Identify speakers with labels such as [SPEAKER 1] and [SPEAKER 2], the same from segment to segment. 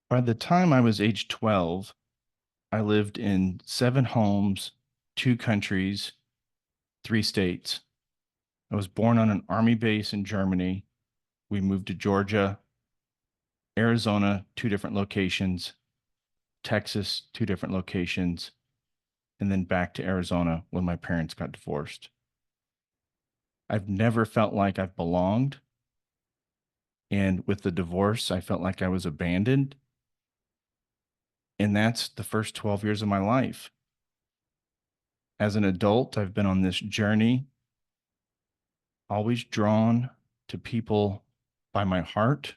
[SPEAKER 1] By the time I was age 12, I lived in 7 homes, 2 countries, 3 states. I was born on an army base in Germany. We moved to Georgia, Arizona, 2 different locations, Texas, 2 different locations, and then back to Arizona when my parents got divorced. I've never felt like I've belonged. And with the divorce, I felt like I was abandoned. And that's the first 12 years of my life. As an adult, I've been on this journey, always drawn to people by my heart.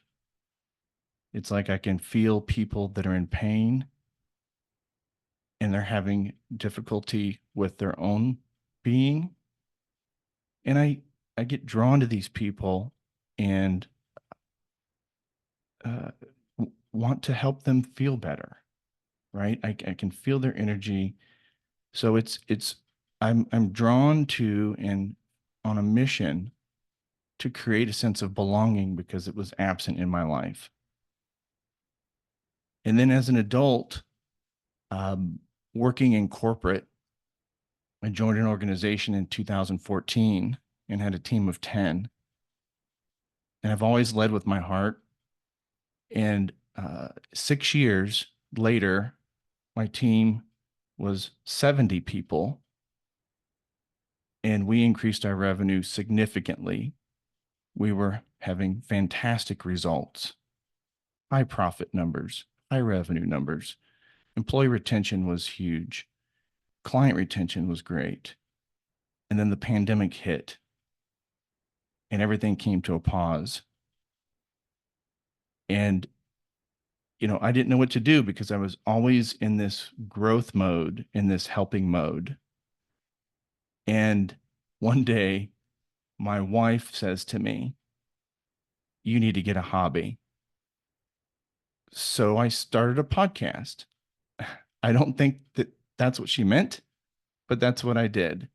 [SPEAKER 1] It's like I can feel people that are in pain and they're having difficulty with their own being. And I get drawn to these people and uh, want to help them feel better, right? I can feel their energy. So I'm drawn to and on a mission to create a sense of belonging because it was absent in my life. And then as an adult, um, working in corporate, I joined an organization in 2014 and had a team of 10. And I've always led with my heart. And 6 years later, my team was 70 people, and we increased our revenue significantly. We were having fantastic results, high profit numbers, high revenue numbers. Employee retention was huge. Client retention was great. And then the pandemic hit and everything came to a pause. And, I didn't know what to do because I was always in this growth mode, in this helping mode. And one day, my wife says to me, "You need to get a hobby." So I started a podcast. I don't think that that's what she meant, but that's what I did.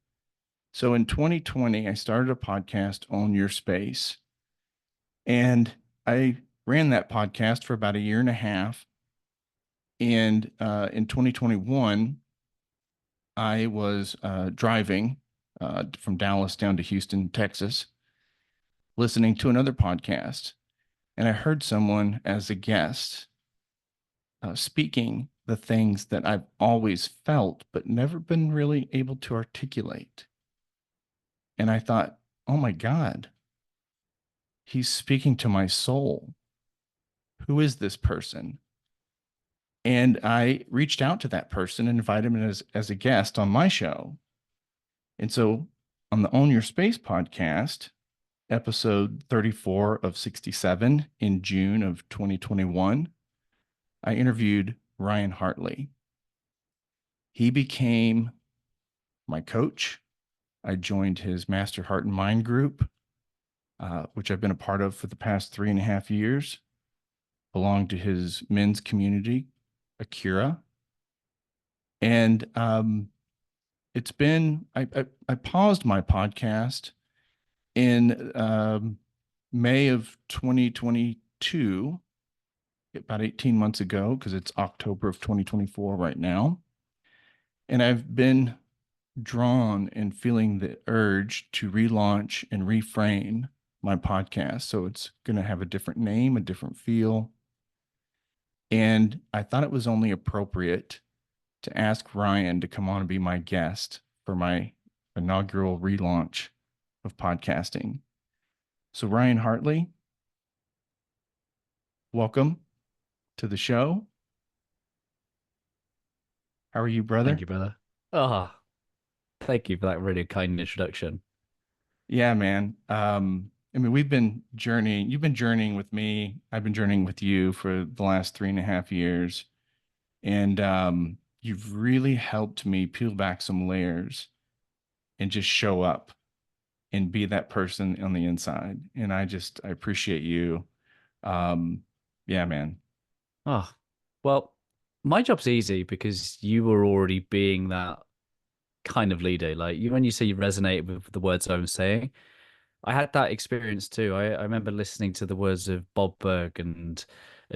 [SPEAKER 1] So in 2020, I started a podcast, Own Your Space. And I ran that podcast for about a year and a half. And in 2021, I was driving from Dallas down to Houston, Texas, listening to another podcast. And I heard someone as a guest speaking the things that I've always felt, but never been really able to articulate. And I thought, oh my God, he's speaking to my soul. Who is this person? And I reached out to that person and invited him as a guest on my show. And so on the Own Your Space podcast, episode 34 of 67 in June of 2021, I interviewed Ryan Hartley. He became my coach. I joined his Master Heart and Mind group, which I've been a part of for the past 3.5 years, belonged to his men's community, Akira. And it's been, I paused my podcast in May of 2022, about 18 months ago, because it's October of 2024 right now. And I've been drawn and feeling the urge to relaunch and reframe my podcast. So it's going to have a different name, a different feel. And I thought it was only appropriate to ask Ryan to come on and be my guest for my inaugural relaunch of podcasting. So, Ryan Hartley, welcome to the show. How are you,
[SPEAKER 2] Thank
[SPEAKER 1] brother?
[SPEAKER 2] you, brother. Ah, thank you for that really kind introduction.
[SPEAKER 1] Yeah, man. I mean, we've been journeying, you've been journeying with me. I've been journeying with you for the last 3.5 years. And you've really helped me peel back some layers and just show up and be that person on the inside. And I appreciate you. Um, yeah, man.
[SPEAKER 2] Ah, well, my job's easy because you were already being that kind of leader. Like you, when you say you resonate with the words I'm saying, I had that experience too. I remember listening to the words of Bob Berg and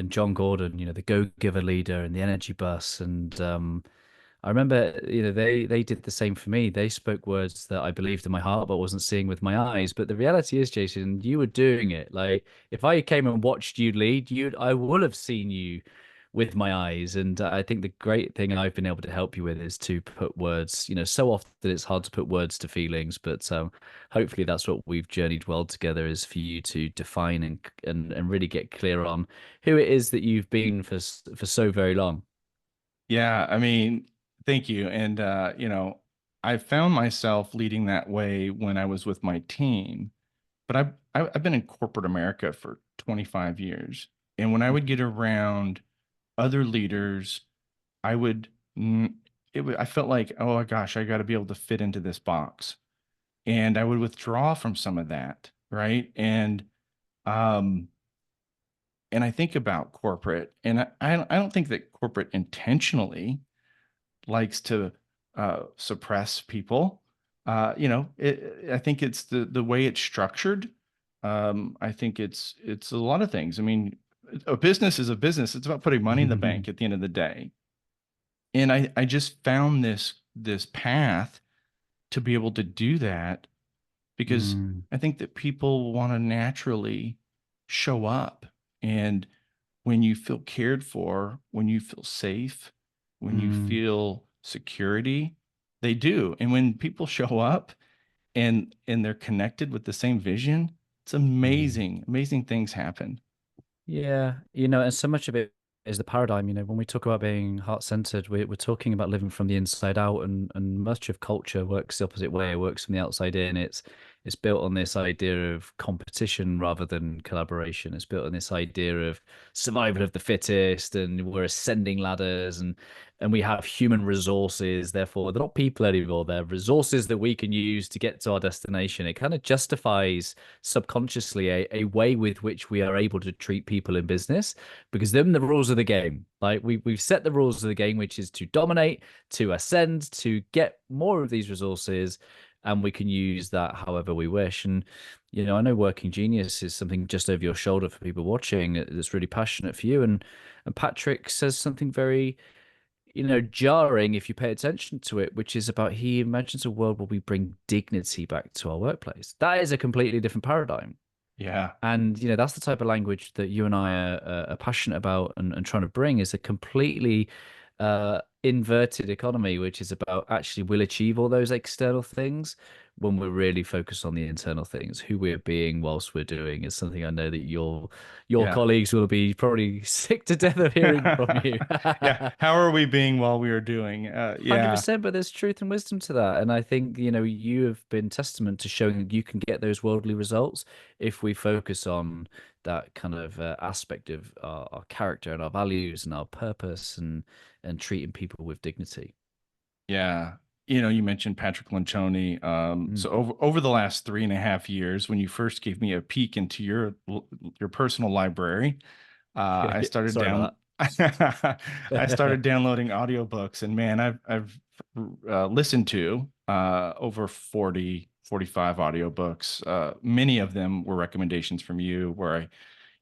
[SPEAKER 2] John Gordon, the go-giver leader and the energy bus. And I remember, they did the same for me. They spoke words that I believed in my heart, but wasn't seeing with my eyes. But the reality is, Jason, you were doing it. Like if I came and watched you lead, I would have seen you with my eyes. And I think the great thing I've been able to help you with is to put words. So often it's hard to put words to feelings, but hopefully that's what we've journeyed well together is for you to define and really get clear on who it is that you've been for so very long.
[SPEAKER 1] Yeah, I mean, thank you. And I found myself leading that way when I was with my team. But I've been in corporate America for 25 years. And when I would get around other leaders, I would mm, I felt like, oh my gosh, I got to be able to fit into this box. And I would withdraw from some of that, right? Um and I think about corporate, and I don't think that corporate intentionally likes to suppress people. I think it's the way it's structured. I think it's a lot of things. I mean, a business is a business. It's about putting money in the bank at the end of the day. And I just found this path to be able to do that because
[SPEAKER 2] Mm,
[SPEAKER 1] I think that people want to naturally show up. And when you feel cared for, when you feel safe, when you
[SPEAKER 2] mm.
[SPEAKER 1] feel security, they do. And when people show up and they're connected with the same vision, it's
[SPEAKER 2] Mm.
[SPEAKER 1] amazing. Amazing things happen.
[SPEAKER 2] Yeah, and so much of it is the paradigm. When we talk about being heart-centered, we're talking about living from the inside out, and much of culture works the opposite way. It works from the outside in. It's built on this idea of competition rather than collaboration. It's built on this idea of survival of the fittest, and we're ascending ladders, and we have human resources. Therefore, they're not people anymore. They're resources that we can use to get to our destination. It kind of justifies subconsciously a way with which we are able to treat people in business because them the rules of the game. Like we've set the rules of the game, which is to dominate, to ascend, to get more of these resources, and we can use that however we wish. And I know Working Genius is something just over your shoulder for people watching that's really passionate for you. And Patrick says something very jarring if you pay attention to it, which is about he imagines a world where we bring dignity back to our workplace. That is a completely different paradigm.
[SPEAKER 1] Yeah.
[SPEAKER 2] And that's the type of language that you and I are passionate about and trying to bring is a completely inverted economy, which is about actually we'll achieve all those external things when we're really focused on the internal things. Who we're being whilst we're doing is something I know that your
[SPEAKER 1] Yeah.
[SPEAKER 2] colleagues will be probably sick to death of hearing from you.
[SPEAKER 1] Yeah. How are we being while we are doing? Yeah.
[SPEAKER 2] 100%, but there's truth and wisdom to that. And I think, you have been testament to showing that you can get those worldly results if we focus on that kind of aspect of our character and our values and our purpose and treating people with dignity.
[SPEAKER 1] Yeah. You mentioned Patrick Lencioni.
[SPEAKER 2] Mm.
[SPEAKER 1] So over the last 3.5 years, when you first gave me a peek into your personal library, I started
[SPEAKER 2] Sorry
[SPEAKER 1] down
[SPEAKER 2] about
[SPEAKER 1] I started
[SPEAKER 2] that.
[SPEAKER 1] downloading audiobooks, and man, I've listened to over 40, 45 audiobooks. Many of them were recommendations from you, where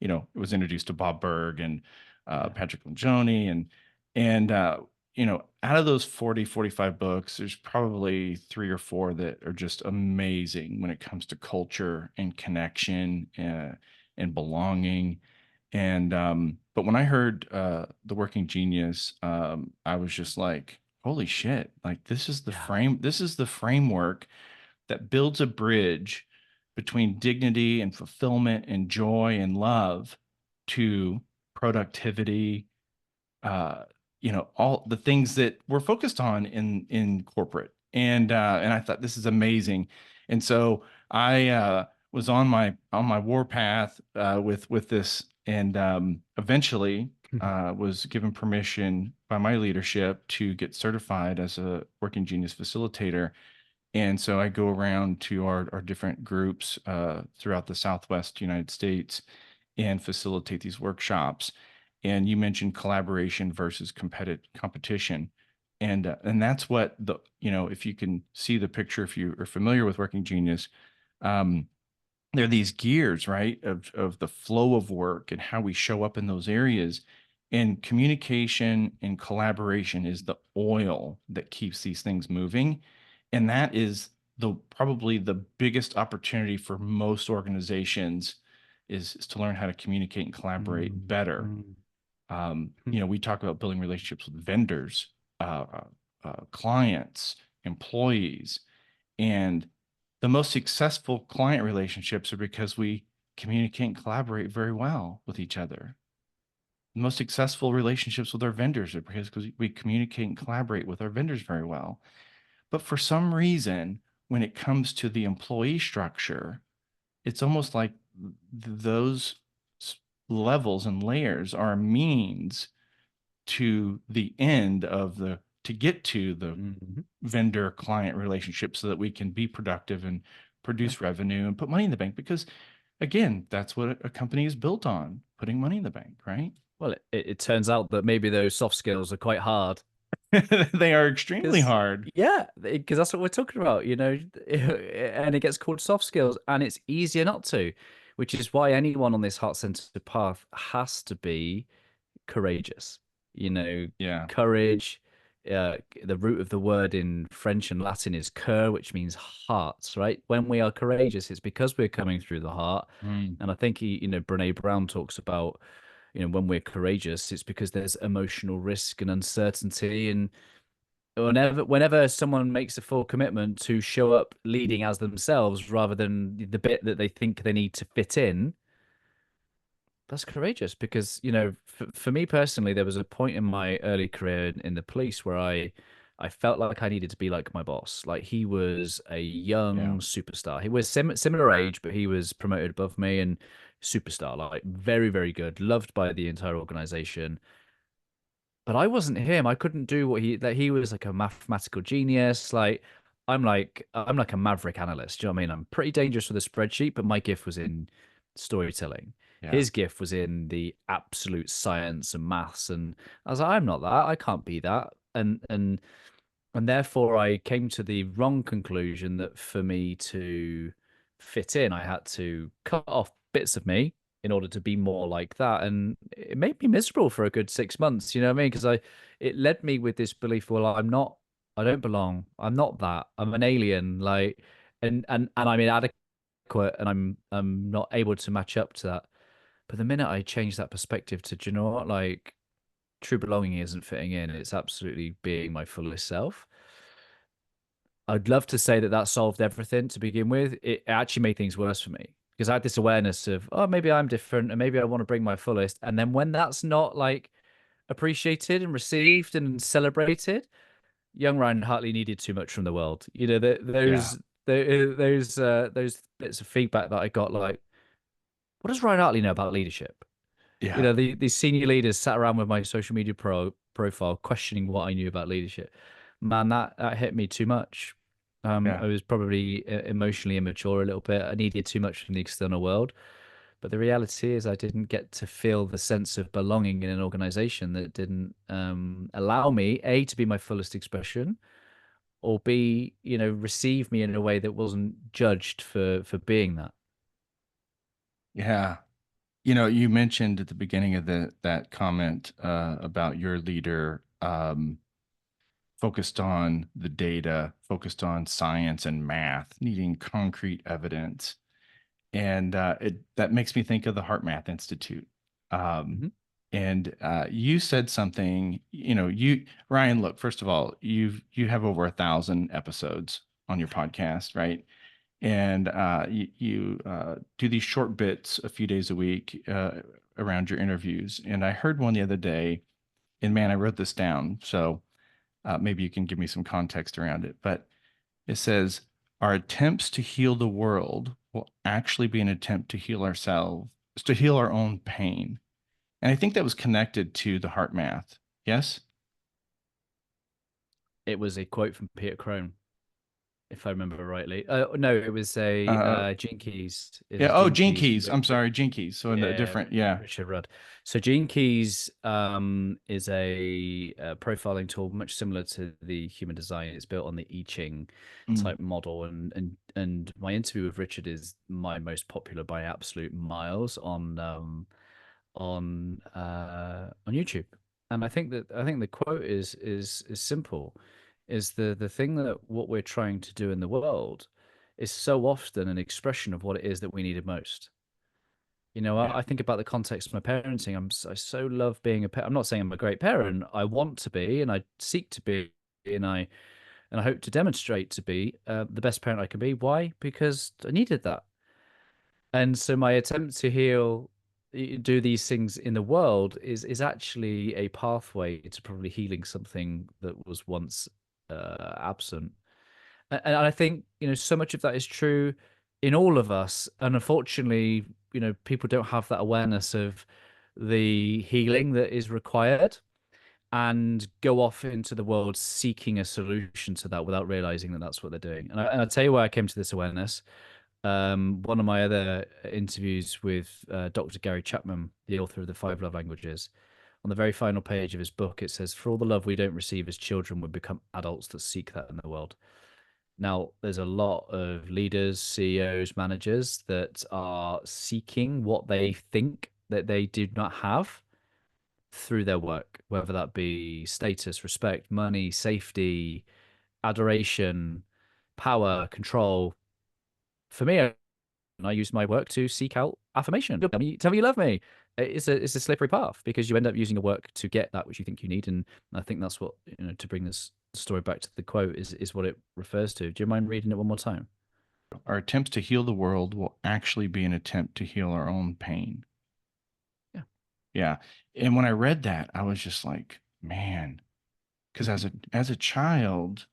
[SPEAKER 1] I was introduced to Bob Berg and
[SPEAKER 2] Yeah.
[SPEAKER 1] Patrick Lencioni, and out of those 40, 45 books, there's probably three or four that are just amazing when it comes to culture and connection and belonging. But when I heard The Working Genius, I was just like, holy shit, like
[SPEAKER 2] Yeah.
[SPEAKER 1] this is the framework that builds a bridge between dignity and fulfillment and joy and love to productivity, uh, all the things that we're focused on in corporate. And I thought this is amazing. And so I was on my war path with this, and eventually was given permission by my leadership to get certified as a Working Genius facilitator. And so I go around to our different groups throughout the Southwest United States and facilitate these workshops. And you mentioned collaboration versus competition. And that's what if you can see the picture, if you are familiar with Working Genius, um, there are these gears, right, of the flow of work and how we show up in those areas. And communication and collaboration is the oil that keeps these things moving. And that is the probably the biggest opportunity for most organizations is to learn how to communicate and collaborate
[SPEAKER 2] Mm,
[SPEAKER 1] better.
[SPEAKER 2] mm, mm,
[SPEAKER 1] We talk about building relationships with vendors, clients, employees, and the most successful client relationships are because we communicate and collaborate very well with each other. The most successful relationships with our vendors are because we communicate and collaborate with our vendors very well. But for some reason, when it comes to the employee structure, it's almost like those levels and layers are a means to the end of the to get to the
[SPEAKER 2] mm.
[SPEAKER 1] vendor client relationship so that we can be productive and
[SPEAKER 2] Yeah.
[SPEAKER 1] produce revenue and put money in the bank because again that's what a company is built on, putting money in the bank, right?
[SPEAKER 2] Well, it turns out that maybe those soft skills are quite hard.
[SPEAKER 1] They are extremely
[SPEAKER 2] Because
[SPEAKER 1] hard.
[SPEAKER 2] yeah, because that's what we're talking about, and it gets called soft skills, and it's easier not to, which is why anyone on this heart-centered path has to be courageous. You know,
[SPEAKER 1] Yeah.
[SPEAKER 2] courage. The root of the word in French and Latin is cœur, which means hearts, right? When we are courageous, it's because we're coming through the heart.
[SPEAKER 1] Mm.
[SPEAKER 2] And I think Brene Brown talks about, when we're courageous, it's because there's emotional risk and uncertainty, and whenever someone makes a full commitment to show up leading as themselves rather than the bit that they think they need to fit in, that's courageous. Because for me personally, there was a point in my early career in the police where I felt like I needed to be like my boss. Like, he was a
[SPEAKER 1] Yeah.
[SPEAKER 2] young superstar. He was similar age, but he was promoted above me, and superstar, like very, very good, loved by the entire organization. But I wasn't him. I couldn't do what he was, like a mathematical genius. I'm like a maverick analyst. Do you know what I mean? I'm pretty dangerous with a spreadsheet, but my gift was in storytelling.
[SPEAKER 1] Yeah.
[SPEAKER 2] His gift was in the absolute science and maths. And I was like, I'm not that. I can't be that. And therefore I came to the wrong conclusion that for me to fit in, I had to cut off bits of me in order to be more like that. And it made me miserable for a good 6 months, you know what I mean? Because it led me with this belief, well, I don't belong. I'm not that. I'm an alien, like, and I'm inadequate, and I'm not able to match up to that. But the minute I changed that perspective to, do you know what, like, true belonging isn't fitting in, it's absolutely being my fullest self. I'd love to say that that solved everything to begin with. It actually made things worse for me because I had this awareness of, oh, maybe I'm different and maybe I want to bring my fullest. And then when that's not, like, appreciated and received and celebrated, young Ryan Hartley needed too much from the world.
[SPEAKER 1] Yeah.
[SPEAKER 2] Those bits of feedback that I got, like, what does Ryan Hartley know about leadership?
[SPEAKER 1] Yeah.
[SPEAKER 2] These senior leaders sat around with my social media profile questioning what I knew about leadership. Man, that hit me too much.
[SPEAKER 1] Yeah.
[SPEAKER 2] I was probably emotionally immature a little bit. I needed too much from the external world. But the reality is, I didn't get to feel the sense of belonging in an organization that didn't allow me, A, to be my fullest expression, or B, receive me in a way that wasn't judged for being that.
[SPEAKER 1] Yeah. You mentioned at the beginning of that comment about your leader focused on the data, focused on science and math, needing concrete evidence. And that makes me think of the Heart Math Institute. Um,
[SPEAKER 2] Hmm.
[SPEAKER 1] and you said something, Ryan, look, first of all, you have over 1,000 episodes on your podcast, right? And you do these short bits a few days a week around your interviews. And I heard one the other day, and man, I wrote this down. So maybe you can give me some context around it. But it says, our attempts to heal the world will actually be an attempt to heal ourselves, to heal our own pain. And I think that was connected to the heart math. Yes?
[SPEAKER 2] It was a quote from Peter Crone. if I remember rightly. No, it was a
[SPEAKER 1] Uh,
[SPEAKER 2] Gene Keys. It
[SPEAKER 1] yeah.
[SPEAKER 2] was
[SPEAKER 1] Oh,
[SPEAKER 2] Gene
[SPEAKER 1] Gene
[SPEAKER 2] Keys and
[SPEAKER 1] Keys. I'm sorry, Gene Keys. So in the
[SPEAKER 2] yeah,
[SPEAKER 1] different, yeah.
[SPEAKER 2] Richard Rudd. So Gene Keys is a profiling tool much similar to the human design. It's built on the I Ching
[SPEAKER 1] Mm,
[SPEAKER 2] type model, and my interview with Richard is my most popular by absolute miles on YouTube. And I think the quote is simple, is the thing that what we're trying to do in the world is so often an expression of what it is that we needed most. You know,
[SPEAKER 1] yeah.
[SPEAKER 2] I think about the context of my parenting. I so love being a parent. I'm not saying I'm a great parent. I want to be, and I seek to be, and I hope to demonstrate to be the best parent I can be. Why? Because I needed that. And so my attempt to do these things in the world is actually a pathway to probably healing something that was once absent. And I think, so much of that is true in all of us. And unfortunately, people don't have that awareness of the healing that is required and go off into the world seeking a solution to that without realizing that that's what they're doing. And I'll tell you why I came to this awareness. One of my other interviews with Dr. Gary Chapman, the author of The Five Love Languages, on the very final page of his book, it says, "For all the love we don't receive as children, we become adults that seek that in the world." Now, there's a lot of leaders, CEOs, managers that are seeking what they think that they do not have through their work, whether that be status, respect, money, safety, adoration, power, control. For me, I use my work to seek out affirmation. Tell me you love me. It's a slippery path because you end up using your work to get that which you think you need. And I think that's what, to bring this story back to the quote is what it refers to. Do you mind reading it one more time?
[SPEAKER 1] Our attempts to heal the world will actually be an attempt to heal our own pain.
[SPEAKER 2] Yeah.
[SPEAKER 1] Yeah. And when I read that, I was just like, man, because as a child,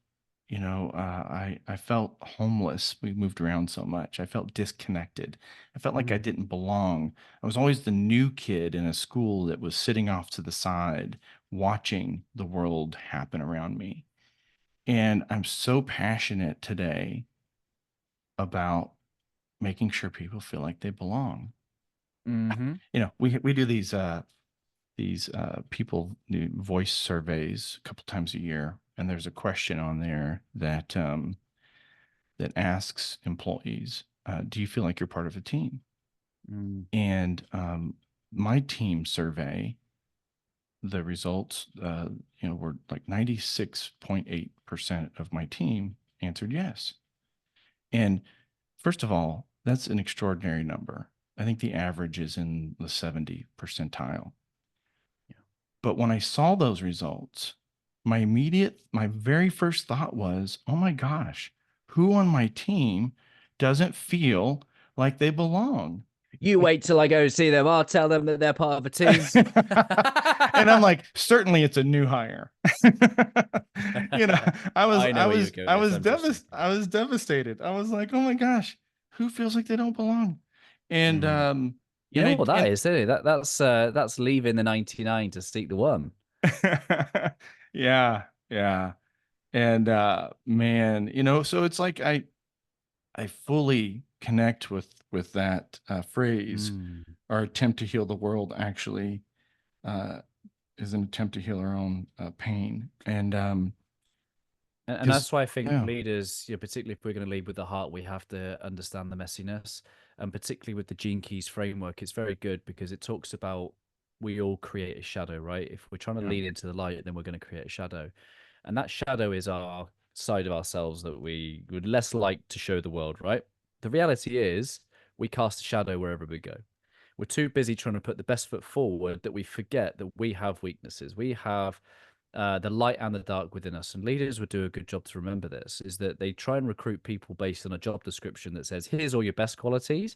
[SPEAKER 1] I felt homeless. We moved around so much. I felt disconnected. I felt like I
[SPEAKER 2] Mm.
[SPEAKER 1] didn't belong. I was always the new kid in a school that was sitting off to the side, watching the world happen around me. And I'm so passionate today about making sure people feel like they belong.
[SPEAKER 2] Mm-hmm.
[SPEAKER 1] We do these people do voice surveys a couple times a year, and there's a question on there that asks employees, "Do you feel like you're part of a team?"
[SPEAKER 2] Mm.
[SPEAKER 1] And my team survey, the results, were like 96.8% of my team answered yes. And first of all, that's an extraordinary number. I think the average is in the 70 percentile.
[SPEAKER 2] Yeah.
[SPEAKER 1] But when I saw those results, my very first thought was, oh my gosh, who on my team doesn't feel like they belong?
[SPEAKER 2] You wait till I go see them. I'll tell them that they're part of a team.
[SPEAKER 1] And I'm like, certainly it's a new hire. you know, I was,
[SPEAKER 2] I
[SPEAKER 1] I
[SPEAKER 2] know where you're
[SPEAKER 1] was,
[SPEAKER 2] going
[SPEAKER 1] I
[SPEAKER 2] with this.
[SPEAKER 1] was
[SPEAKER 2] I'm just joking.
[SPEAKER 1] I was devastated. I was like, oh my gosh, who feels like they don't belong? And
[SPEAKER 2] Mm. You
[SPEAKER 1] and
[SPEAKER 2] know
[SPEAKER 1] I
[SPEAKER 2] what that
[SPEAKER 1] and
[SPEAKER 2] is, isn't it? That's leaving the 99 to seek the one.
[SPEAKER 1] yeah, yeah. And man, so it's like I fully connect with that phrase.
[SPEAKER 2] Mm.
[SPEAKER 1] Our attempt to heal the world actually uh, is an attempt to heal our own pain. And
[SPEAKER 2] And
[SPEAKER 1] because
[SPEAKER 2] that's why I think
[SPEAKER 1] yeah,
[SPEAKER 2] leaders, particularly if we're going to lead with the heart, we have to understand the messiness. And particularly with the Gene Keys framework, it's very good because it talks about we all create a shadow, right? If we're trying to
[SPEAKER 1] yeah,
[SPEAKER 2] lead into the light, then we're going to create a shadow. And that shadow is our side of ourselves that we would less like to show the world, right? The reality is we cast a shadow wherever we go. We're too busy trying to put the best foot forward that we forget that we have weaknesses. We have the light and the dark within us. And leaders would do a good job to remember this, is that they try and recruit people based on a job description that says, here's all your best qualities.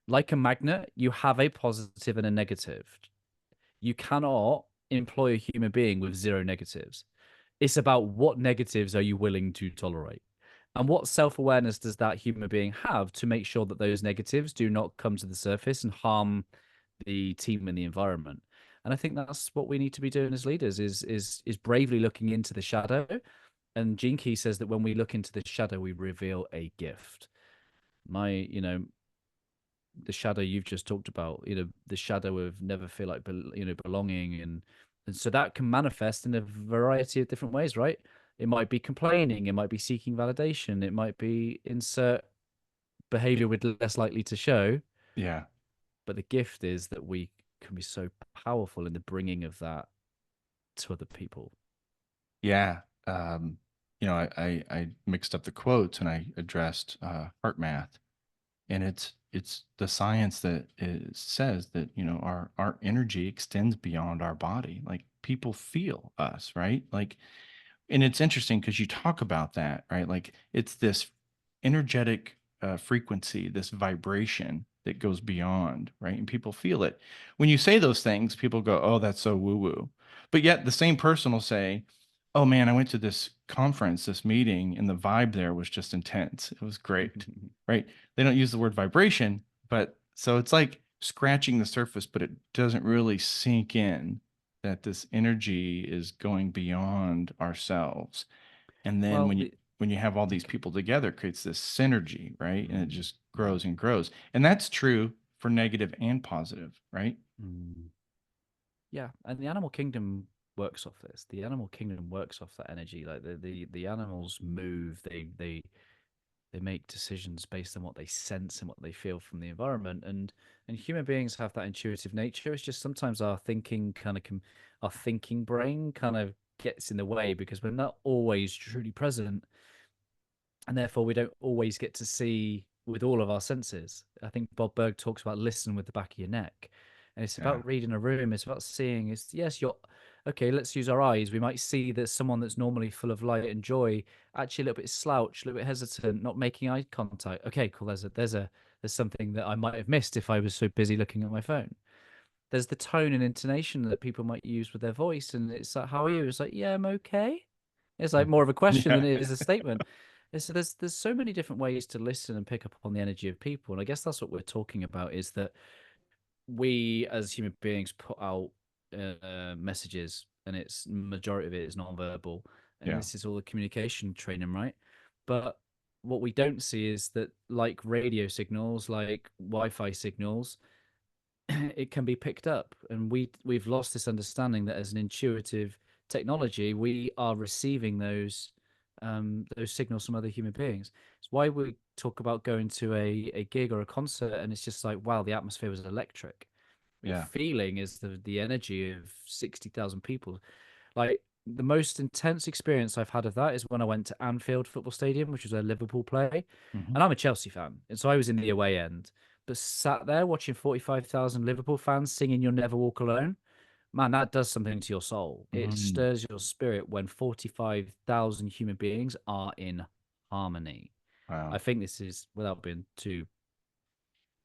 [SPEAKER 2] Like a magnet, you have a positive and a negative. You cannot employ a human being with zero negatives. It's about what negatives are you willing to tolerate? And what self awareness does that human being have to make sure that those negatives do not come to the surface and harm the team and the environment? And I think that's what we need to be doing as leaders is bravely looking into the shadow And Gene Key says that when we look into the shadow, we reveal a gift. My, the shadow you've just talked about, the shadow of never feel like, belonging. And so that can manifest in a variety of different ways, right? It might be complaining. It might be seeking validation. It might be insert behavior we're less likely to show.
[SPEAKER 1] Yeah.
[SPEAKER 2] But the gift is that we can be so powerful in the bringing of that to other people.
[SPEAKER 1] Yeah. I mixed up the quotes and I addressed heart math. And it's the science that says that, our energy extends beyond our body. Like people feel us, right? Like, and it's interesting because you talk about that, right? Like it's this energetic frequency, this vibration that goes beyond, right? And people feel it. When you say those things, people go, "Oh, that's so woo woo," but yet the same person will say, "Oh man, I went to this conference, this meeting, and the vibe there was just intense. It was great," right? They don't use the word vibration, but so it's like scratching the surface, but it doesn't really sink in that this energy is going beyond ourselves. And then
[SPEAKER 2] Well,
[SPEAKER 1] when you have all these
[SPEAKER 2] okay.
[SPEAKER 1] people together, it creates this synergy, right? And it
[SPEAKER 2] Mm,
[SPEAKER 1] just grows and grows. And that's true for negative and positive, right?
[SPEAKER 2] mm. Yeah, and the animal kingdom works off this. The animal kingdom works off that energy. Like the animals move, they make decisions based on what they sense and what they feel from the environment. And human beings have that intuitive nature. It's just sometimes our thinking kind of our thinking brain kind of gets in the way because we're not always truly present, and therefore we don't always get to see with all of our senses. I think Bob Berg talks about listen with the back of your neck, and it's
[SPEAKER 1] Yeah.
[SPEAKER 2] about reading a room. It's about seeing. It's yes, you're okay. Let's use our eyes. We might see that someone that's normally full of light and joy, actually a little bit slouched, a little bit hesitant, not making eye contact. Okay, cool. There's something that I might have missed if I was so busy looking at my phone. There's the tone and intonation that people might use with their voice, and it's like, "How are you?" It's like, "Yeah, I'm okay." It's like
[SPEAKER 1] Mm.
[SPEAKER 2] more of a question than
[SPEAKER 1] Yeah.
[SPEAKER 2] it is a statement. There's so many different ways to listen and pick up on the energy of people, and I guess that's what we're talking about is that we as human beings put out messages, and it's majority of it is non-verbal, and
[SPEAKER 1] Yeah.
[SPEAKER 2] this is all the communication training, right? But what we don't see is that, like radio signals, like Wi-Fi signals, it can be picked up, and we've lost this understanding that as an intuitive technology we are receiving those signals from other human beings. It's why we talk about going to a gig or a concert and it's just like, wow, the atmosphere was electric. You're
[SPEAKER 1] Yeah.
[SPEAKER 2] feeling is the energy of 60,000 people. Like the most intense experience I've had of that is when I went to Anfield Football Stadium, which was a Liverpool play.
[SPEAKER 1] Hmm.
[SPEAKER 2] And I'm a Chelsea fan. And so I was in the away end, but sat there watching 45,000 Liverpool fans singing You'll Never Walk Alone. Man, that does something to your soul. It
[SPEAKER 1] Mm.
[SPEAKER 2] stirs your spirit when 45,000 human beings are in harmony. I
[SPEAKER 1] Wow.
[SPEAKER 2] think this is, without being too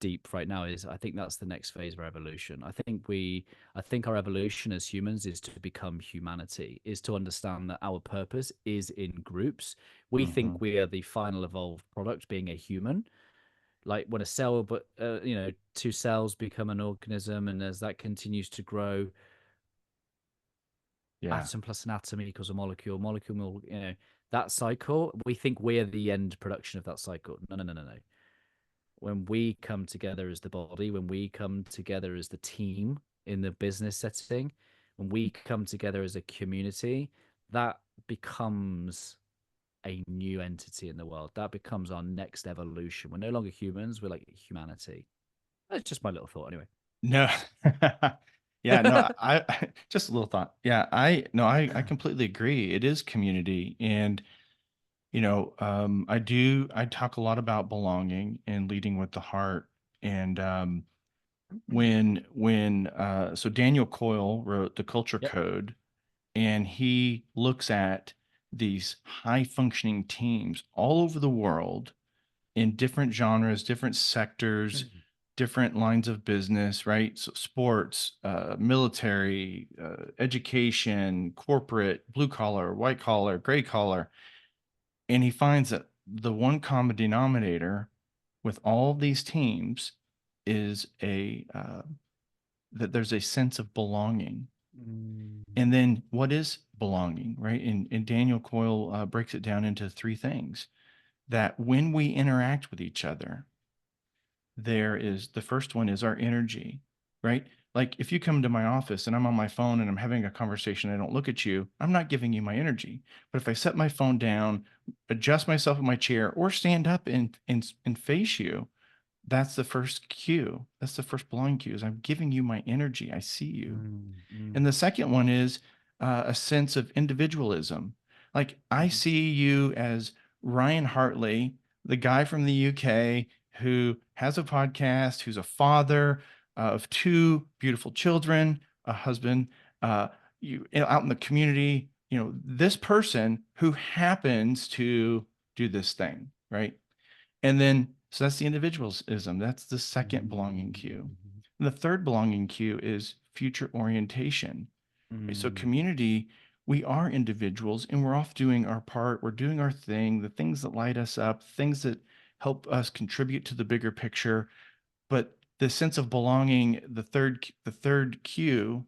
[SPEAKER 2] deep right now, is I think that's the next phase of our evolution. I think our evolution as humans is to become humanity, is to understand that our purpose is in groups. We
[SPEAKER 1] Hmm.
[SPEAKER 2] think we are the final evolved product, being a human. Like when a cell, but two cells become an organism, and as that continues to grow,
[SPEAKER 1] Yeah.
[SPEAKER 2] atom plus an atom equals a molecule. Molecule, that cycle. We think we're the end production of that cycle. No, no, no, no, no. When we come together as the body, when we come together as the team in the business setting, when we come together as a community, that becomes a new entity in the world. That becomes our next evolution. We're no longer humans, we're like humanity. That's just my little thought anyway.
[SPEAKER 1] No. Yeah, no, just a little thought. Yeah, I no, I completely agree. It is community. And I talk a lot about belonging and leading with the heart. And so Daniel Coyle wrote the Culture
[SPEAKER 2] Yep.
[SPEAKER 1] Code, and he looks at these high functioning teams all over the world in different genres, different sectors, different lines of business, right? So sports, military, education, corporate, blue collar, white collar, gray collar. And he finds that the one common denominator with all of these teams is that there's a sense of belonging.
[SPEAKER 2] Mm,
[SPEAKER 1] And then what is belonging, right? And Daniel Coyle breaks it down into three things that when we interact with each other, there is the first one is our energy, right? Like if you come to my office and I'm on my phone and I'm having a conversation, I don't look at you, I'm not giving you my energy. But if I set my phone down, adjust myself in my chair, or stand up and face you, that's the first cue. That's the first belonging cue is I'm giving you my energy. I see you.
[SPEAKER 2] Mm, mm,
[SPEAKER 1] And the second one is a sense of individualism. Like I
[SPEAKER 2] mhm,
[SPEAKER 1] see you as Ryan Hartley, the guy from the UK who has a podcast, who's a father of two beautiful children, a husband, out in the community, this person who happens to do this thing, right? And then, so that's the individualism. That's the second belonging cue.
[SPEAKER 2] mhm,
[SPEAKER 1] And the third belonging cue is future orientation. Right? So,
[SPEAKER 2] mm,
[SPEAKER 1] community, we are individuals and we're off doing our part. We're doing our thing, the things that light us up, things that help us contribute to the bigger picture. But the sense of belonging, the third cue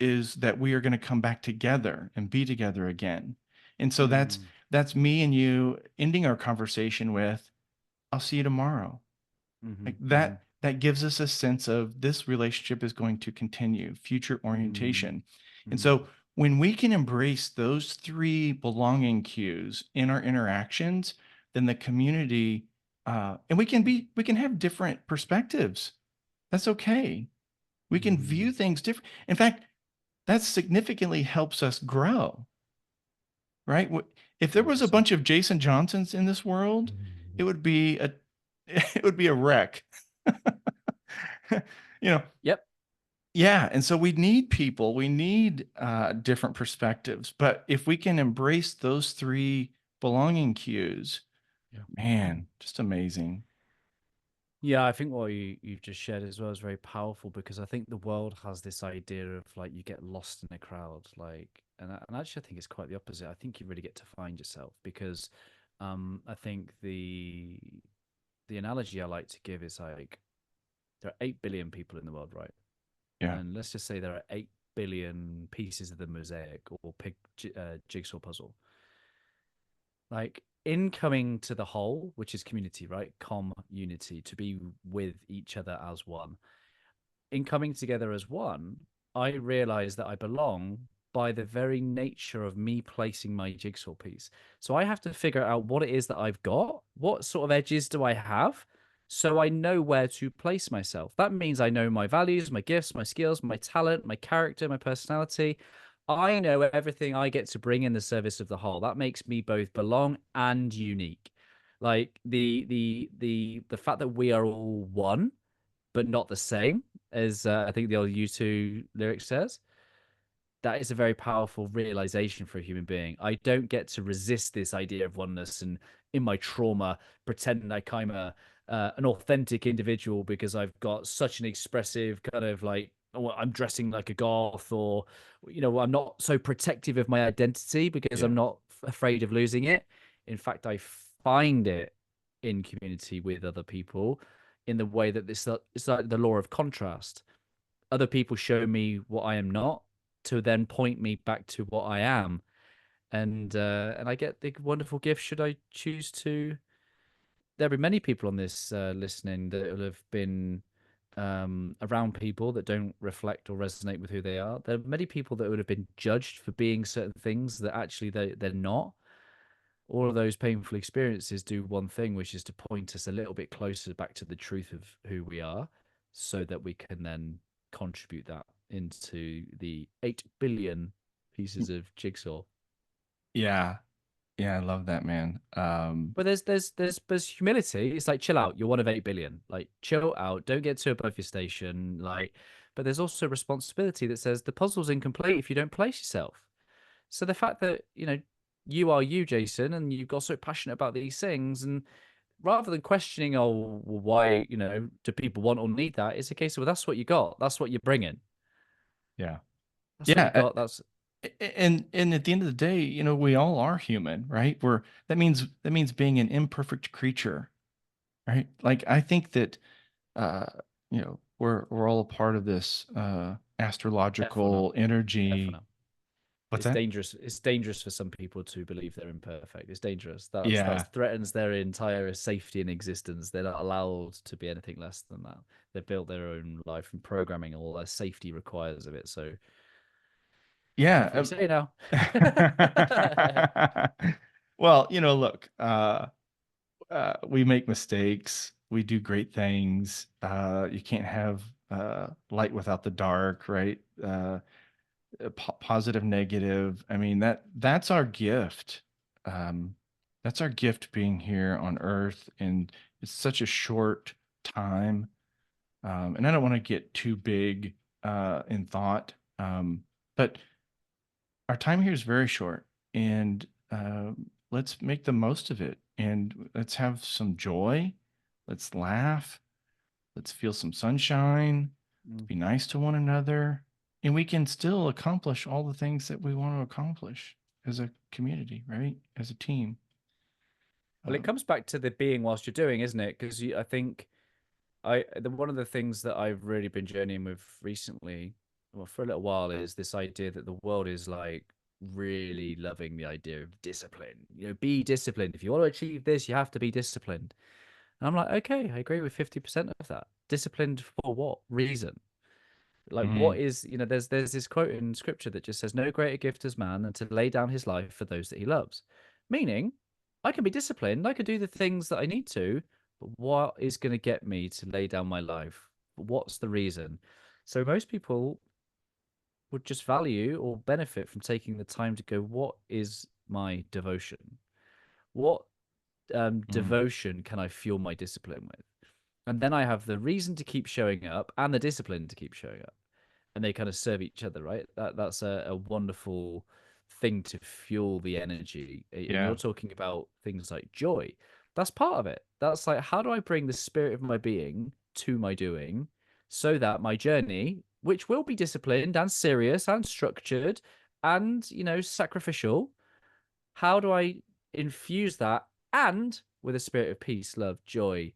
[SPEAKER 1] is that we are going to come back together and be together again. And so that's
[SPEAKER 2] mm,
[SPEAKER 1] that's me and you ending our conversation with, I'll see you tomorrow. Like
[SPEAKER 2] mhm, mhm,
[SPEAKER 1] that gives us a sense of this relationship is going to continue, future
[SPEAKER 2] mm,
[SPEAKER 1] orientation. And
[SPEAKER 2] mm,
[SPEAKER 1] so when we can embrace those three belonging cues in our interactions, then the community and we can have different perspectives. That's okay. We can view
[SPEAKER 2] mm.
[SPEAKER 1] things different. In fact, that significantly helps us grow, right? If there was a
[SPEAKER 2] 100%.
[SPEAKER 1] bunch of Jason Johnsons in this world, it would be a it would be a wreck. you know,
[SPEAKER 2] Yep.
[SPEAKER 1] yeah. And so we need different perspectives. But if we can embrace those three belonging cues,
[SPEAKER 2] Yeah.
[SPEAKER 1] man, just amazing.
[SPEAKER 2] Yeah, I think what you've just shared as well is very powerful because I think the world has this idea of like you get lost in a crowd, like, and actually I think it's quite the opposite. I think you really get to find yourself because, I think the analogy I like to give is like there are 8 billion people in the world, right?
[SPEAKER 1] Yeah.
[SPEAKER 2] And let's just say there are 8 billion pieces of the mosaic or jigsaw puzzle. Like in coming to the whole, which is community, right? Unity, to be with each other as one. In coming together as one, I realize that I belong by the very nature of me placing my jigsaw piece. So I have to figure out what it is that I've got, what sort of edges do I have, so I know where to place myself. That means I know my values, my gifts, my skills, my talent, my character, my personality. I know everything I get to bring in the service of the whole. That makes me both belong and unique. Like the fact that we are all one but not the same as I think the old U2 lyric says. That is a very powerful realization for a human being. I don't get to resist this idea of oneness and in my trauma pretend like I'm an authentic individual because I've got such an expressive kind of like oh, I'm dressing like a goth or I'm not so protective of my identity because
[SPEAKER 1] Yeah.
[SPEAKER 2] I'm not afraid of losing it. In fact, I find it in community with other people in the way that this it's like the law of contrast. Other people show me what I am not to then point me back to what I am. And I get the wonderful gift should I choose to. There'll be many people on this listening that will have been around people that don't reflect or resonate with who they are. There are many people that would have been judged for being certain things that actually they're not. All of those painful experiences do one thing, which is to point us a little bit closer back to the truth of who we are, so that we can then contribute that into the 8 billion pieces of jigsaw.
[SPEAKER 1] Yeah. Yeah. I love that, man.
[SPEAKER 2] But there's humility. It's like chill out. You're one of 8 billion. Like chill out. Don't get too above your station. Like, but there's also responsibility that says the puzzle's incomplete if you don't place yourself. So the fact that you are you, Jason, and you've got so passionate about these things, and rather than questioning, oh, well, why, do people want or need that? It's a case of, well, that's what you got. That's what you're bringing.
[SPEAKER 1] Yeah.
[SPEAKER 2] That's what you
[SPEAKER 1] Yeah.
[SPEAKER 2] got. That's
[SPEAKER 1] And at the end of the day, we all are human, right? That means being an imperfect creature, right? Like I think that uh, we're all a part of this
[SPEAKER 2] definite,
[SPEAKER 1] astrological energy
[SPEAKER 2] definite.
[SPEAKER 1] What's
[SPEAKER 2] it's
[SPEAKER 1] that?
[SPEAKER 2] dangerous. It's dangerous for some people to believe they're imperfect. It's dangerous. That
[SPEAKER 1] Yeah.
[SPEAKER 2] threatens their entire safety and existence. They're not allowed to be anything less than that. They've built their own life and programming all their safety requires of it. So careful what
[SPEAKER 1] Yeah.
[SPEAKER 2] you say now.
[SPEAKER 1] Well, look, we make mistakes. We do great things. You can't have light without the dark, right? Positive, negative. I mean, that's our gift. Um, that's our gift being here on Earth, and it's such a short time. And I don't want to get too big in thought, but our time here is very short, and let's make the most of it, and let's have some joy. Let's laugh. Let's feel some sunshine. Let's
[SPEAKER 2] Mm.
[SPEAKER 1] be nice to one another, and we can still accomplish all the things that we want to accomplish as a community, right? As a team.
[SPEAKER 2] Well, it
[SPEAKER 1] Um,
[SPEAKER 2] comes back to the being whilst you're doing, isn't it? Because I think one of the things that I've really been journeying with recently, well, for a little while, is this idea that the world is like really loving the idea of discipline. Be disciplined. If you want to achieve this, you have to be disciplined. And I'm like, okay, I agree with 50% of that. Disciplined for what reason? Like,
[SPEAKER 1] mm,
[SPEAKER 2] what is, there's this quote in scripture that just says, no greater gift as man than to lay down his life for those that he loves. Meaning, I can be disciplined, I can do the things that I need to, but what is going to get me to lay down my life? What's the reason? So, most people would just value or benefit from taking the time to go, what is my devotion? What
[SPEAKER 1] mm,
[SPEAKER 2] devotion can I fuel my discipline with? And then I have the reason to keep showing up and the discipline to keep showing up, and they kind of serve each other, right? That's a wonderful thing to fuel the energy. And
[SPEAKER 1] yeah.
[SPEAKER 2] you're talking about things like joy. That's part of it. That's like, how do I bring the spirit of my being to my doing so that my journey, which will be disciplined and serious and structured and, sacrificial, how do I infuse that and with a spirit of peace, love, joy,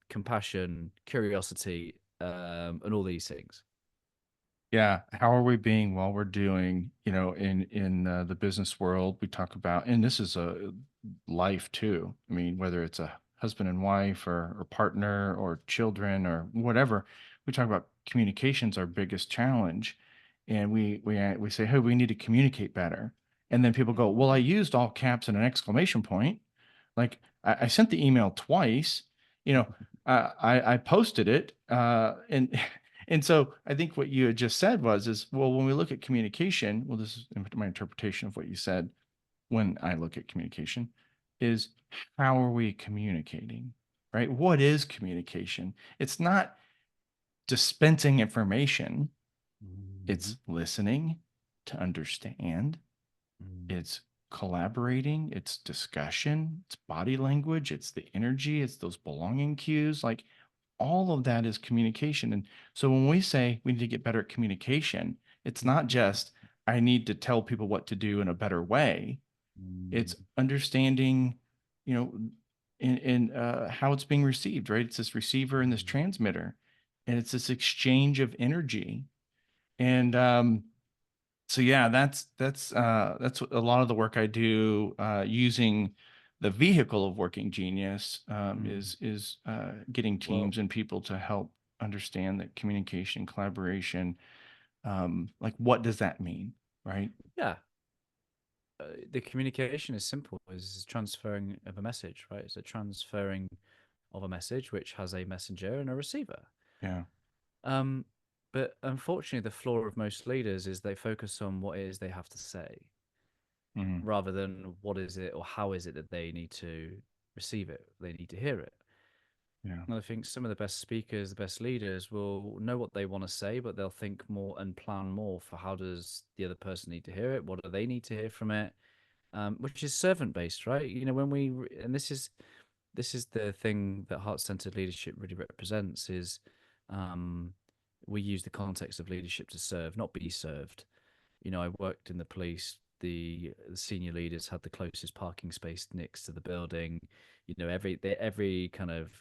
[SPEAKER 2] compassion, curiosity, and all these things?
[SPEAKER 1] Yeah, how are we being while we're doing, in the business world, we talk about, and this is a life too. I mean, whether it's a husband and wife or partner or children or whatever, we talk about communication's our biggest challenge. And we say, hey, we need to communicate better. And then people go, well, I used all caps and an exclamation point. Like I sent the email twice, you know, I posted it, and and so I think what you had just said is, well, when we look at communication, well, this is my interpretation of what you said. When I look at communication, is how are we communicating, right? What is communication? It's not dispensing information.
[SPEAKER 2] Mhm.
[SPEAKER 1] It's listening to understand.
[SPEAKER 2] Mm.
[SPEAKER 1] It's collaborating, it's discussion, it's body language, it's the energy, it's those belonging cues. Like all of that is communication. And so when we say we need to get better at communication, it's not just, I need to tell people what to do in a better way. It's
[SPEAKER 2] Mm.
[SPEAKER 1] understanding, you know, in how it's being received, right? It's this receiver and this
[SPEAKER 2] Mm.
[SPEAKER 1] transmitter, and it's this exchange of energy. And so yeah, that's a lot of the work I do using the vehicle of Working Genius,
[SPEAKER 2] Mm.
[SPEAKER 1] is getting
[SPEAKER 2] Well,
[SPEAKER 1] teams and people to help understand that communication, collaboration, like what does that mean, right?
[SPEAKER 2] yeah, the communication is simple. Is transferring of a message, right? It's a transferring of a message which has a messenger and a receiver.
[SPEAKER 1] Yeah.
[SPEAKER 2] Um, but unfortunately, the flaw of most leaders is they focus on what it is they have to say
[SPEAKER 1] Mhm.
[SPEAKER 2] rather than what is it or how is it that they need to receive it. They need to hear it.
[SPEAKER 1] Yeah.
[SPEAKER 2] And I think some of the best speakers, the best leaders will know what they want to say, but they'll think more and plan more for how does the other person need to hear it? What do they need to hear from it? Which is servant based, right? When and this is the thing that heart centered leadership really represents is um, we use the context of leadership to serve, not be served. I worked in the police. The senior leaders had the closest parking space next to the building. Every kind of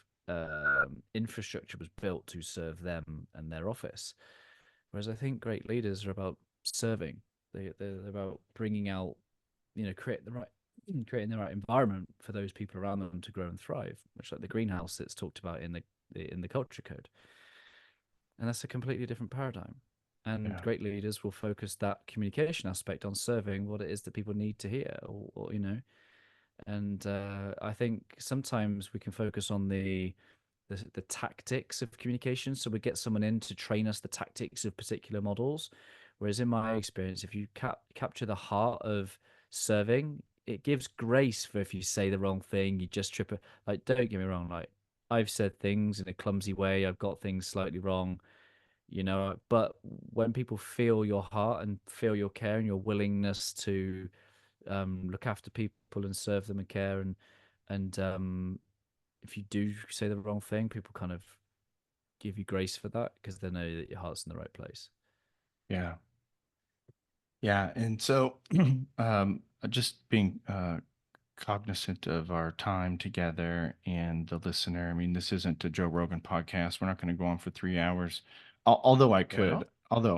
[SPEAKER 2] infrastructure was built to serve them and their office. Whereas I think great leaders are about serving. They're about bringing out, create the right creating the right environment for those people around them to grow and thrive, much like the greenhouse that's talked about in the culture code. And that's a completely different paradigm. And
[SPEAKER 1] Yeah.
[SPEAKER 2] great leaders will focus that communication aspect on serving what it is that people need to hear, or. And I think sometimes we can focus on the tactics of communication. So we get someone in to train us the tactics of particular models. Whereas in my experience, if you capture the heart of serving, it gives grace for if you say the wrong thing, you just trip it. Like, don't get me wrong, like I've said things in a clumsy way, I've got things slightly wrong, but when people feel your heart and feel your care and your willingness to look after people and serve them and care, and if you do say the wrong thing, people kind of give you grace for that because they know that your heart's in the right place.
[SPEAKER 1] Yeah. Yeah. And so, just being cognizant of our time together and the listener. I mean, this isn't a Joe Rogan podcast. We're not going to go on for 3 hours. Although I
[SPEAKER 2] Why
[SPEAKER 1] could,
[SPEAKER 2] not?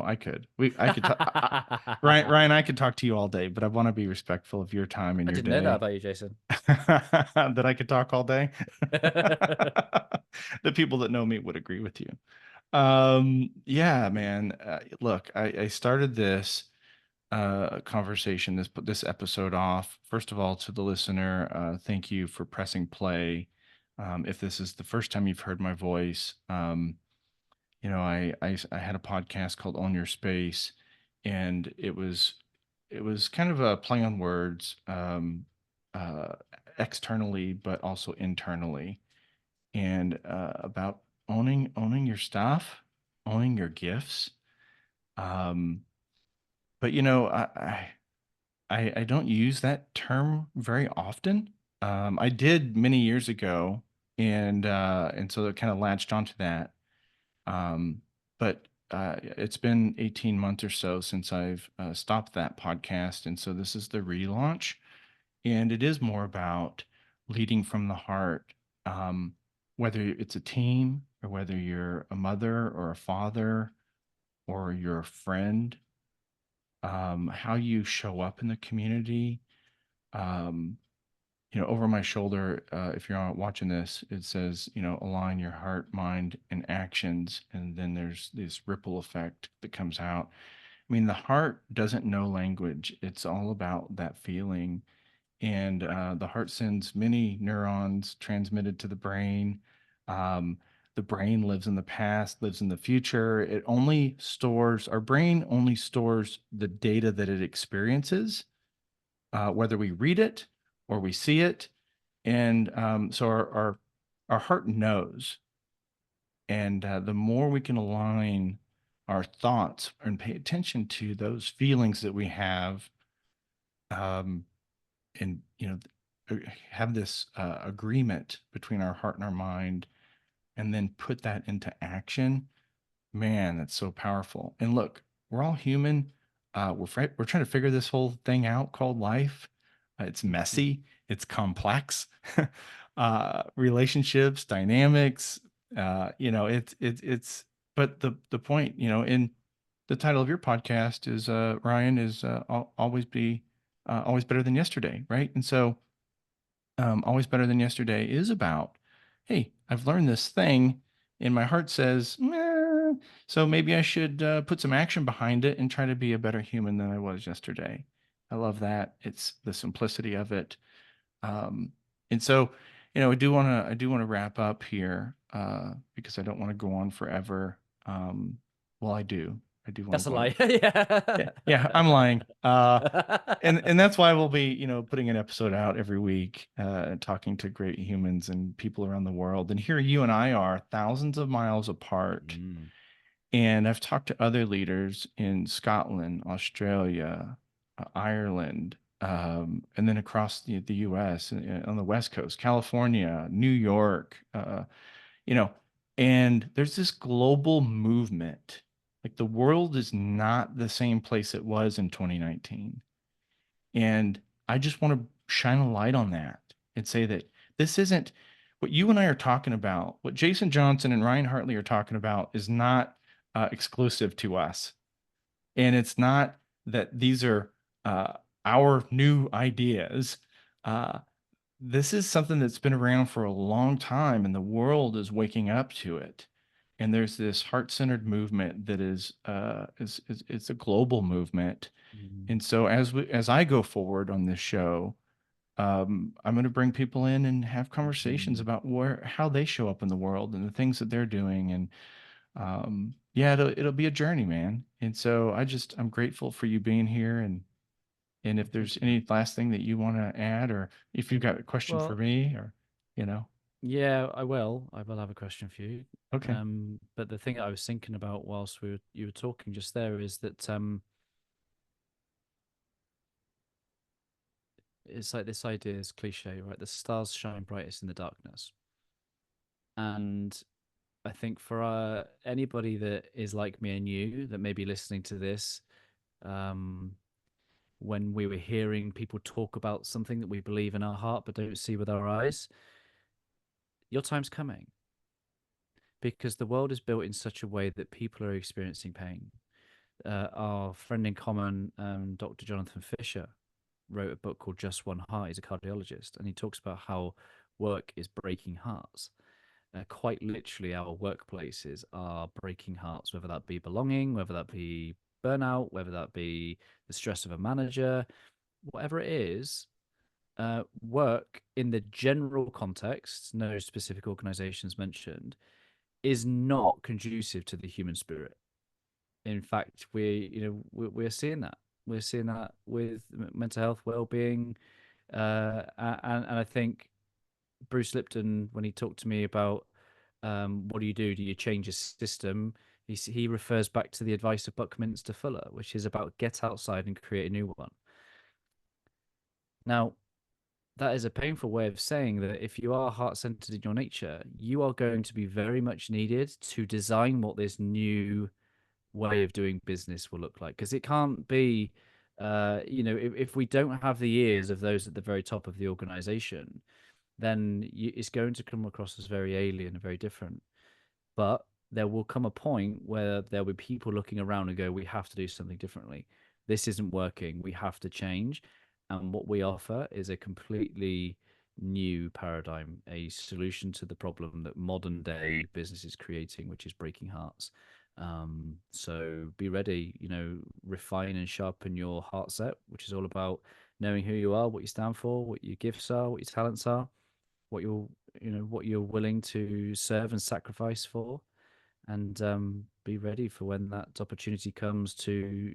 [SPEAKER 1] I could talk. Ryan, I could talk to you all day, but I want to be respectful of your time and
[SPEAKER 2] I
[SPEAKER 1] your
[SPEAKER 2] didn't know that
[SPEAKER 1] day.
[SPEAKER 2] about you, Jason.
[SPEAKER 1] That I could talk all day. The people that know me would agree with you. Yeah, man. Look, I started this conversation, this episode off. First of all, to the listener, thank you for pressing play. If this is the first time you've heard my voice, I had a podcast called Own Your Space, and it was kind of a play on words, uh, externally but also internally, and about owning your stuff, owning your gifts. Um, but I don't use that term very often. I did many years ago, and so it kind of latched onto that. But it's been 18 months or so since I've stopped that podcast, and so this is the relaunch, and it is more about leading from the heart. Whether it's a team or whether you're a mother or a father or you're a friend, how you show up in the community. Um, over my shoulder, if you're watching this, it says, align your heart, mind, and actions. And then there's this ripple effect that comes out. I mean, the heart doesn't know language. It's all about that feeling. And the heart sends many neurons transmitted to the brain. Um, the brain lives in the past, lives in the future. Our brain only stores the data that it experiences, whether we read it or we see it. And so our heart knows. And the more we can align our thoughts and pay attention to those feelings that we have, um, and have this agreement between our heart and our mind, and then put that into action. Man, that's so powerful. And look, we're all human. We're trying to figure this whole thing out called life. It's messy. It's complex. Relationships, dynamics. It's. But the point, in the title of your podcast is Ryan is always better than yesterday, right? And so always better than yesterday is about, hey, I've learned this thing, and my heart says, meh, so maybe I should put some action behind it and try to be a better human than I was yesterday. I love that. It's the simplicity of it. Um, and so, I do want to wrap up here because I don't want to go on forever. Well, I do. I do want to
[SPEAKER 2] That's a
[SPEAKER 1] go on.
[SPEAKER 2] lie. Yeah.
[SPEAKER 1] Yeah, yeah, I'm lying. And that's why we'll be, putting an episode out every week, talking to great humans and people around the world. And here you and I are thousands of miles apart.
[SPEAKER 2] Mm.
[SPEAKER 1] And I've talked to other leaders in Scotland, Australia, Ireland, and then across the U.S. On the West Coast, California, New York, you know, and there's this global movement. Like the world is not the same place it was in 2019. And I just want to shine a light on that and say that this isn't what you and I are talking about. What Jason Johnson and Ryan Hartley are talking about is not exclusive to us. And it's not that these are uh, our new ideas. Uh, this is something that's been around for a long time, and the world is waking up to it. And there's this heart-centered movement that is it's a global movement.
[SPEAKER 2] Mm,
[SPEAKER 1] And so as I go forward on this show, I'm going to bring people in and have conversations
[SPEAKER 2] mhm.
[SPEAKER 1] about how they show up in the world and the things that they're doing. And yeah, it'll be a journey, man. And so I'm grateful for you being here. And if
[SPEAKER 2] Thank
[SPEAKER 1] there's
[SPEAKER 2] you.
[SPEAKER 1] any last thing that you want to add, or if you've got a question for
[SPEAKER 2] Well,
[SPEAKER 1] me, or you know,
[SPEAKER 2] yeah, I will. I will have a question for you.
[SPEAKER 1] okay.
[SPEAKER 2] But the thing I was thinking about whilst you were talking just there is that it's like this idea is cliche, right? The stars shine brightest in the darkness. And I think for anybody that is like me and you that may be listening to this, um, when we were hearing people talk about something that we believe in our heart but don't see with our eyes, your time's coming because the world is built in such a way that people are experiencing pain. Our friend in common, Dr. Jonathan Fisher, wrote a book called Just One Heart. He's a cardiologist, and he talks about how work is breaking hearts. Quite literally, our workplaces are breaking hearts, whether that be belonging, whether that be burnout, whether that be the stress of a manager, whatever it is. Work in the general context, no specific organizations mentioned, is not conducive to the human spirit. In fact, we're seeing that. We're seeing that with mental health, well-being, and I think Bruce Lipton, when he talked to me about what do you do? Do you change a system? He refers back to the advice of Buckminster Fuller, which is about get outside and create a new one. Now, that is a painful way of saying that if you are heart centered in your nature, you are going to be very much needed to design what this new way of doing business will look like. Because it can't be, if we don't have the ears of those at the very top of the organization, then it's going to come across as very alien and very different. But there will come a point where there'll be people looking around and go, we have to do something differently. This isn't working. We have to change. And what we offer is a completely new paradigm, a solution to the problem that modern day business is creating, which is breaking hearts. So be ready, refine and sharpen your heart set, which is all about knowing who you are, what you stand for, what your gifts are, what your talents are, what you're willing to serve and sacrifice for, and be ready for when that opportunity comes to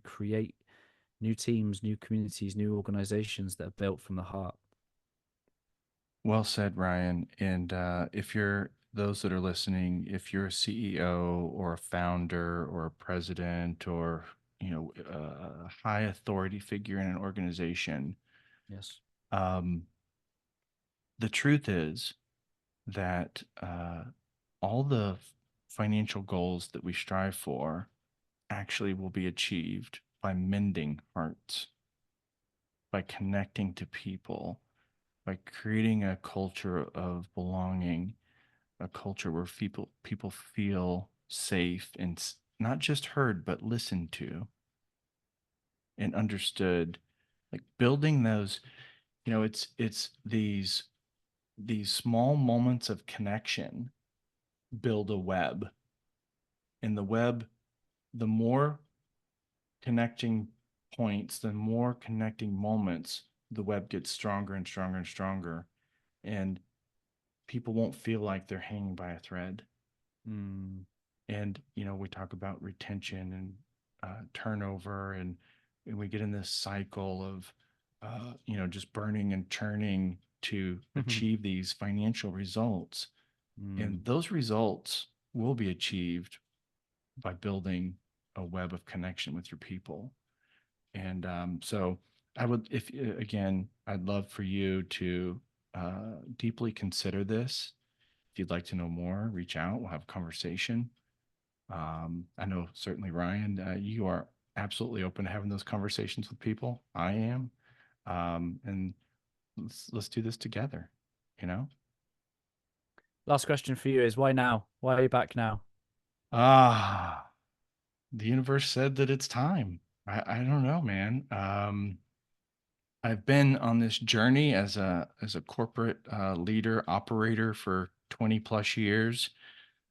[SPEAKER 2] create new teams, new communities, new organizations that are built from the heart.
[SPEAKER 1] Well said, Ryan. And if you're those that are listening, if you're a CEO or a founder or a president or a high authority figure in an organization,
[SPEAKER 2] Yes.
[SPEAKER 1] um, the truth is that all the financial goals that we strive for actually will be achieved by mending hearts, by connecting to people, by creating a culture of belonging, a culture where people feel safe and not just heard but listened to and understood. Like building those, it's these small moments of connection build a web. And the web, the more connecting points, the more connecting moments, the web gets stronger and stronger and stronger. And people won't feel like they're hanging by a thread.
[SPEAKER 2] Mm.
[SPEAKER 1] And, we talk about retention and turnover, and we get in this cycle of, just burning and churning to achieve these financial results. And
[SPEAKER 2] Mm.
[SPEAKER 1] those results will be achieved by building a web of connection with your people. And so I would, if again, I'd love for you to deeply consider this. If you'd like to know more, reach out. We'll have a conversation. I know certainly Ryan, you are absolutely open to having those conversations with people. I am, and let's do this together. You know.
[SPEAKER 2] Last question for you is why now? Why are you back now?
[SPEAKER 1] Ah, the universe said that it's time. I don't know, man. I've been on this journey as a corporate leader operator for 20 plus years.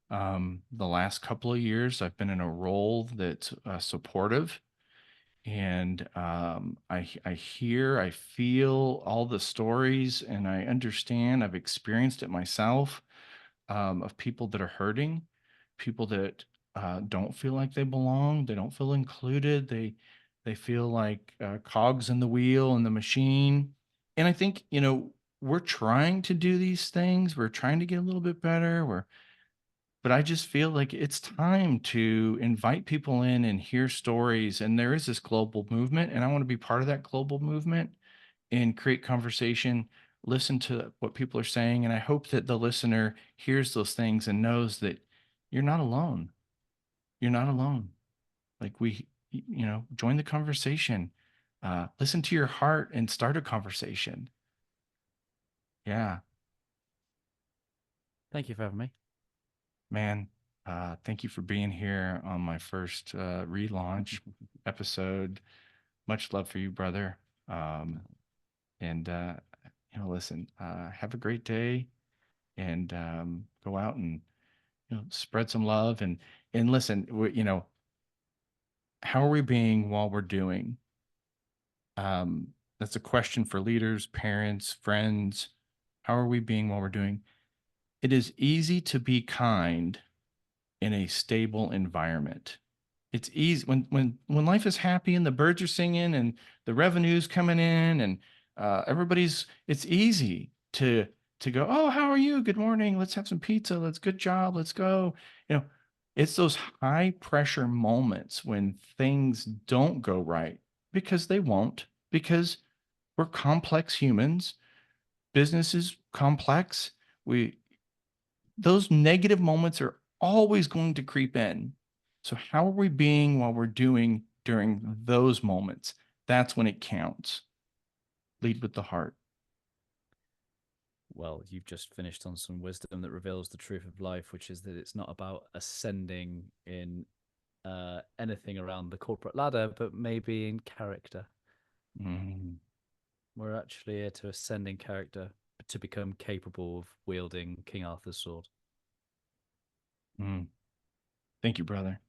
[SPEAKER 1] The last couple of years, I've been in a role that's supportive, and I hear, I feel all the stories, and I understand. I've experienced it myself, of people that are hurting, people that don't feel like they belong, they don't feel included, they feel like cogs in the wheel and the machine. And I think, we're trying to do these things. We're trying to get a little bit better. But I just feel like it's time to invite people in and hear stories. And there is this global movement, and I want to be part of that global movement and create conversation, listen to what people are saying. And I hope that the listener hears those things and knows that you're not alone. You're not alone. Like join the conversation, listen to your heart and start a conversation. Yeah,
[SPEAKER 2] Thank you for having me.
[SPEAKER 1] man. Thank you for being here on my first relaunch episode. Much love for you, brother. Um, and, listen, have a great day, and go out and spread some love, and listen. How are we being while we're doing? Um, that's a question for leaders, parents, friends. How are we being while we're doing? It is easy to be kind in a stable environment. It's easy when life is happy and the birds are singing and the revenue's coming in, and everybody's. It's easy to go, oh, how are you? Good morning. Let's have some pizza. Let's good job. Let's go. You know, it's those high pressure moments when things don't go right, because they won't, because we're complex humans. Business is complex. We Those negative moments are always going to creep in. So how are we being while we're doing during those moments? That's when it counts. Lead with the heart.
[SPEAKER 2] Well, you've just finished on some wisdom that reveals the truth of life, which is that it's not about ascending in anything around the corporate ladder, but maybe in character.
[SPEAKER 1] Mm,
[SPEAKER 2] We're actually here to ascend in character to become capable of wielding King Arthur's sword.
[SPEAKER 1] mm. Thank you, brother.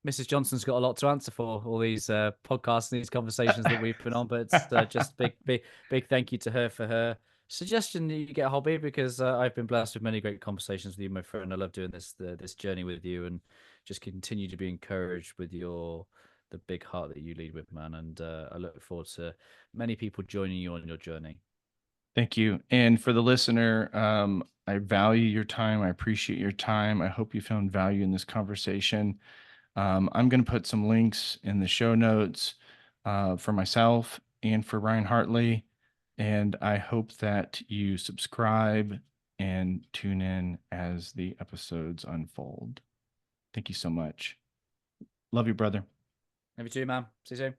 [SPEAKER 2] Mrs. Johnson's got a lot to answer for all these podcasts and these conversations that we've been on, but it's just big thank you to her for her suggestion that you get a hobby, because I've been blessed with many great conversations with you, my friend. I love doing this journey with you, and just continue to be encouraged with the big heart that you lead with, man. And I look forward to many people joining you on your journey.
[SPEAKER 1] Thank you. And for the listener, I value your time. I appreciate your time. I hope you found value in this conversation. I'm going to put some links in the show notes for myself and for Ryan Hartley. And I hope that you subscribe and tune in as the episodes unfold. Thank you so much. Love you, brother.
[SPEAKER 2] Love you too, man. See you soon.